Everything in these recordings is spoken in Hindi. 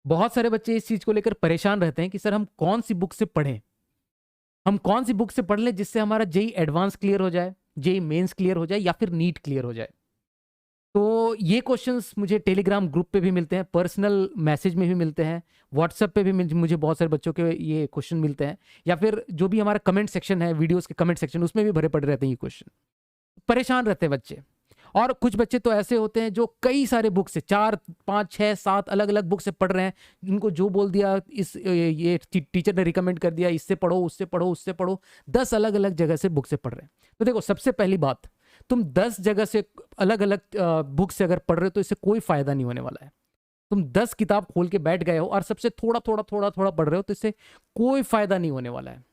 बहुत सारे बच्चे इस चीज को लेकर परेशान रहते हैं कि सर हम कौन सी बुक से पढ़ें, हम कौन सी बुक से पढ़ लें जिससे हमारा जेई एडवांस क्लियर हो जाए, जेई मेंस क्लियर हो जाए, या फिर नीट क्लियर हो जाए। तो ये क्वेश्चंस मुझे टेलीग्राम ग्रुप पे भी मिलते हैं, पर्सनल मैसेज में भी मिलते हैं, व्हाट्सएप पे भी मुझे बहुत सारे बच्चों के ये क्वेश्चन मिलते हैं, या फिर जो भी हमारा कमेंट सेक्शन है, वीडियोस के कमेंट सेक्शन, उसमें भी भरे पड़े रहते हैं ये क्वेश्चन। परेशान रहते हैं बच्चे। और कुछ बच्चे तो ऐसे होते हैं जो कई सारे बुक से 4 5 6 7 अलग अलग बुक से पढ़ रहे हैं, उनको जो बोल दिया इस ये टीचर ने रिकमेंड कर दिया, इससे पढ़ो, उससे पढ़ो, उससे पढ़ो, 10 अलग अलग जगह से बुक से पढ़ रहे हैं। तो देखो, सबसे पहली बात, तुम 10 जगह से अलग अलग बुक से अगर पढ़ रहे हो तो इससे कोई फायदा नहीं होने वाला है। तुम 10 किताब खोल के बैठ गए हो और सबसे थोड़ा थोड़ा थोड़ा थोड़ा पढ़ रहे हो, तो इससे कोई फायदा नहीं होने वाला है।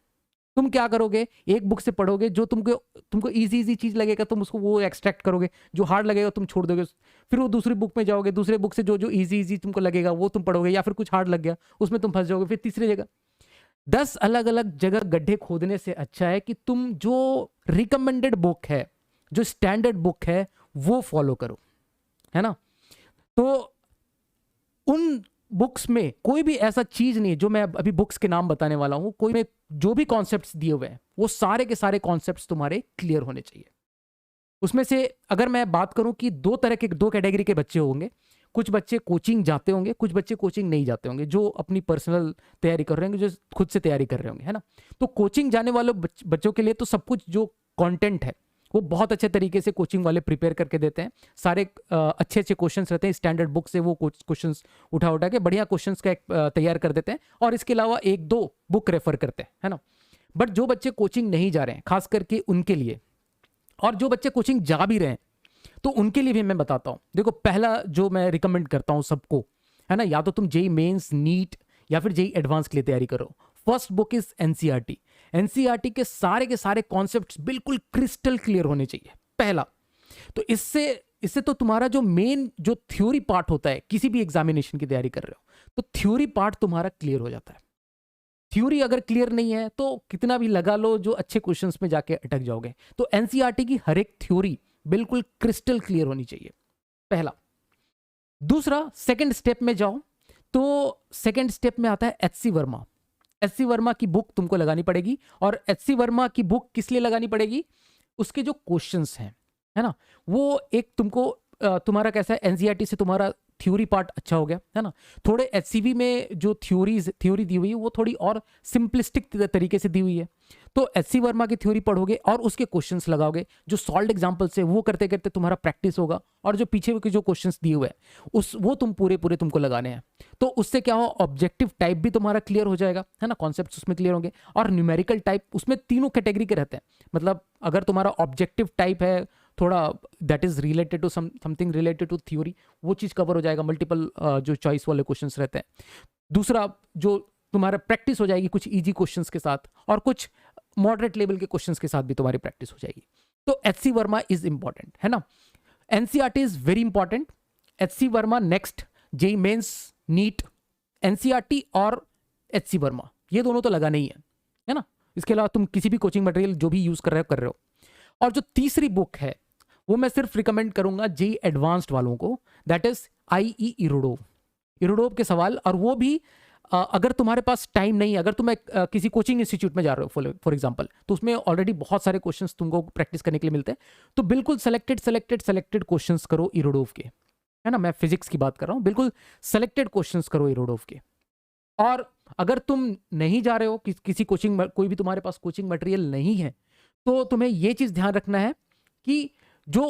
तुम क्या करोगे, एक बुक से पढ़ोगे, जो तुमको इजी इजी चीज लगेगा तुम उसको वो एक्सट्रैक्ट करोगे, जो हार्ड लगेगा तुम छोड़ दोगे। फिर वो दूसरी बुक में जाओगे, दूसरे बुक से जो जो इजी इजी तुमको लगेगा वो तुम पढ़ोगे, या फिर कुछ हार्ड लग गया उसमें तुम फंस जाओगे। फिर तीसरी जगह 10 अलग अलग जगह गड्ढे खोदने से अच्छा है कि तुम जो रिकमेंडेड बुक है, जो स्टैंडर्ड बुक है, वो फॉलो करो, है ना। तो उन बुक्स में कोई भी ऐसा चीज नहीं है, जो मैं अभी बुक्स के नाम बताने वाला हूं, कोई में जो भी कॉन्सेप्ट्स दिए हुए हैं वो सारे के सारे कॉन्सेप्ट्स तुम्हारे क्लियर होने चाहिए। उसमें से अगर मैं बात करूं कि दो कैटेगरी के बच्चे होंगे, कुछ बच्चे कोचिंग जाते होंगे, कुछ बच्चे कोचिंग नहीं जाते होंगे, जो अपनी पर्सनल तैयारी कर रहे होंगे, जो खुद से तैयारी कर रहे होंगे, है ना। तो कोचिंग जाने वाले बच्चों के लिए तो सब कुछ जो कंटेंट है वो बहुत अच्छे तरीके से कोचिंग वाले प्रिपेयर करके देते हैं। सारे अच्छे अच्छे क्वेश्चंस रहते हैं, स्टैंडर्ड बुक से वो क्वेश्चंस उठा उठा के बढ़िया क्वेश्चंस का तैयार कर देते हैं, और इसके अलावा एक दो बुक रेफर करते हैं, है ना। बट जो बच्चे कोचिंग नहीं जा रहे हैं, खास करके उनके लिए, और जो बच्चे कोचिंग जा भी रहे हैं तो उनके लिए भी मैं बताता हूं। देखो, पहला जो मैं रिकमेंड करता हूं सबको, है ना, या तो तुम जेई मेंस, नीट या फिर जेई एडवांस के लिए तैयारी करो। First book is NCERT. NCERT के सारे कॉन्सेप्ट्स बिल्कुल क्रिस्टल क्लियर होने चाहिए, पहला। तो इससे इससे तो तुम्हारा जो मेन जो थ्योरी पार्ट होता है, किसी भी एग्जामिनेशन की तैयारी कर रहे हो तो थ्योरी पार्ट तुम्हारा क्लियर हो जाता है। थ्योरी अगर क्लियर नहीं है तो कितना भी लगा लो, जो अच्छे क्वेश्चंस में जाके अटक जाओगे। तो एनसीईआरटी की हर एक थ्योरी बिल्कुल क्रिस्टल क्लियर होनी चाहिए, पहला। दूसरा, सेकंड स्टेप में जाओ तो सेकंड स्टेप में आता है एचसी वर्मा। एचसी वर्मा की बुक तुमको लगानी पड़ेगी। और एचसी वर्मा की बुक किस लिए लगानी पड़ेगी, उसके जो क्वेश्चंस हैं, है ना, वो एक तुमको तुम्हारा कैसा है, एनसीईआरटी से तुम्हारा थ्योरी पार्ट अच्छा हो गया, है ना। थोड़े एचसीवी में जो थ्योरी दी हुई है वो थोड़ी और सिंपलिस्टिक तरीके से दी हुई है। तो एचसी वर्मा की थ्योरी पढ़ोगे और उसके क्वेश्चंस लगाओगे, जो सॉल्व एग्जांपल्स है वो करते करते तुम्हारा प्रैक्टिस होगा, और जो पीछे के जो क्वेश्चंस दिए हुए हैं वो तुम पूरे पूरे तुमको लगाने हैं। तो उससे क्या हो, ऑब्जेक्टिव टाइप भी तुम्हारा क्लियर हो जाएगा, है ना, कॉन्सेप्ट्स उसमें क्लियर होंगे। और न्यूमेरिकल टाइप, उसमें तीनों कैटेगरी के रहते हैं। मतलब अगर तुम्हारा ऑब्जेक्टिव टाइप है थोड़ा, that is related to something related to theory, वो चीज कवर हो जाएगा, मल्टीपल जो चॉइस वाले क्वेश्चंस रहते हैं। दूसरा, जो तुम्हारा प्रैक्टिस हो जाएगी कुछ इजी क्वेश्चंस के साथ, और कुछ मॉडरेट लेवल के क्वेश्चंस के साथ भी तुम्हारी प्रैक्टिस हो जाएगी। तो एचसी वर्मा इज इंपॉर्टेंट, है ना। NCERT is very important. HC Verma next, JEE mains, NEET, NCERT और एचसी वर्मा, ये दोनों तो लगाने ही है ना। इसके अलावा तुम किसी भी कोचिंग मटेरियल जो भी यूज कर रहे हो। और जो तीसरी बुक है वो मैं सिर्फ रिकमेंड करूंगा जेई एडवांस्ड वालों को, that is IE Irodov. Irodov के सवाल, और वो भी अगर तुम्हारे पास टाइम नहीं है, अगर तुम किसी कोचिंग इंस्टीट्यूट में जा रहे हो फॉर एग्जांपल, तो उसमें ऑलरेडी बहुत सारे क्वेश्चंस तुमको प्रैक्टिस करने के लिए मिलते हैं, तो बिल्कुल सेलेक्टेड क्वेश्चंस करो इरोडोव के, है ना। मैं फिजिक्स की बात कर रहा हूं, बिल्कुल सेलेक्टेड क्वेश्चंस करो इरोडोव के। और अगर तुम नहीं जा रहे हो, किसी कोचिंग, कोई भी तुम्हारे पास कोचिंग मटेरियल नहीं है, तो तुम्हें यह चीज ध्यान रखना है कि जो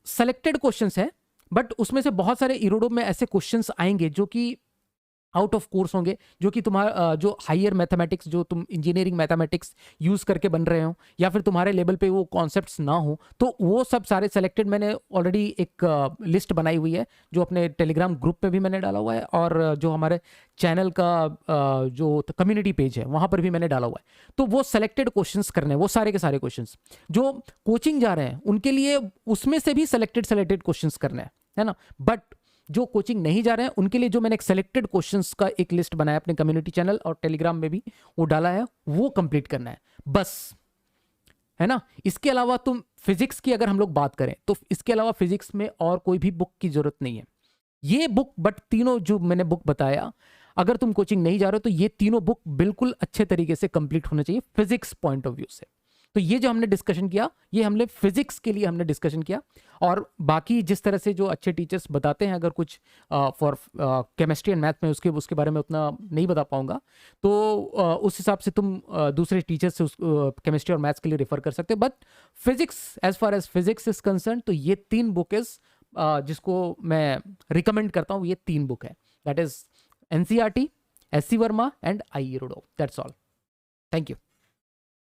सेलेक्टेड क्वेश्चंस है, बट उसमें से बहुत सारे इरोडोव में ऐसे क्वेश्चंस आएंगे जो कि आउट ऑफ कोर्स होंगे, जो कि तुम्हारा जो हायर मैथमेटिक्स, जो तुम इंजीनियरिंग मैथमेटिक्स यूज करके बन रहे हो, या फिर तुम्हारे लेवल पे वो कॉन्सेप्ट्स ना हो, तो वो सब सारे सेलेक्टेड, मैंने ऑलरेडी एक लिस्ट बनाई हुई है, जो अपने टेलीग्राम ग्रुप पे भी मैंने डाला हुआ है, और जो हमारे चैनल का जो कम्युनिटी पेज है वहां पर भी मैंने डाला हुआ है। तो वो सेलेक्टेड क्वेश्चंस करने हैं, वो सारे के सारे क्वेश्चंस जो कोचिंग जा रहे हैं उनके लिए, उसमें से भी सेलेक्टेड क्वेश्चंस करने हैं, है ना। बट जो कोचिंग नहीं जा रहे हैं उनके लिए जो मैंने एक सेलेक्टेड क्वेश्चंस का एक लिस्ट बनाया अपने कम्युनिटी चैनल और टेलीग्राम में भी वो डाला है, वो कंप्लीट करना है बस, है ना। इसके अलावा तुम फिजिक्स की अगर हम लोग बात करें तो इसके अलावा फिजिक्स में और कोई भी बुक की जरूरत नहीं है। ये बुक, बट तीनों जो मैंने बुक बताया, अगर तुम कोचिंग नहीं जा रहे हो तो ये तीनों बुक बिल्कुल अच्छे तरीके से कंप्लीट होना चाहिए फिजिक्स पॉइंट ऑफ व्यू से। तो ये जो हमने डिस्कशन किया, ये हमने फिजिक्स के लिए हमने डिस्कशन किया। और बाकी जिस तरह से जो अच्छे टीचर्स बताते हैं, अगर कुछ फॉर केमिस्ट्री एंड मैथ में उसके बारे में उतना नहीं बता पाऊंगा, तो उस हिसाब से तुम दूसरे टीचर्स से केमिस्ट्री और मैथ्स के लिए रेफर कर सकते हो। But physics, as far as physics is concern, तो ये 3 बुक इज जिसको मैं रिकमेंड करता हूँ, ये 3 बुक है, that is NCERT, SC Verma and Irodov. That's all. Thank you.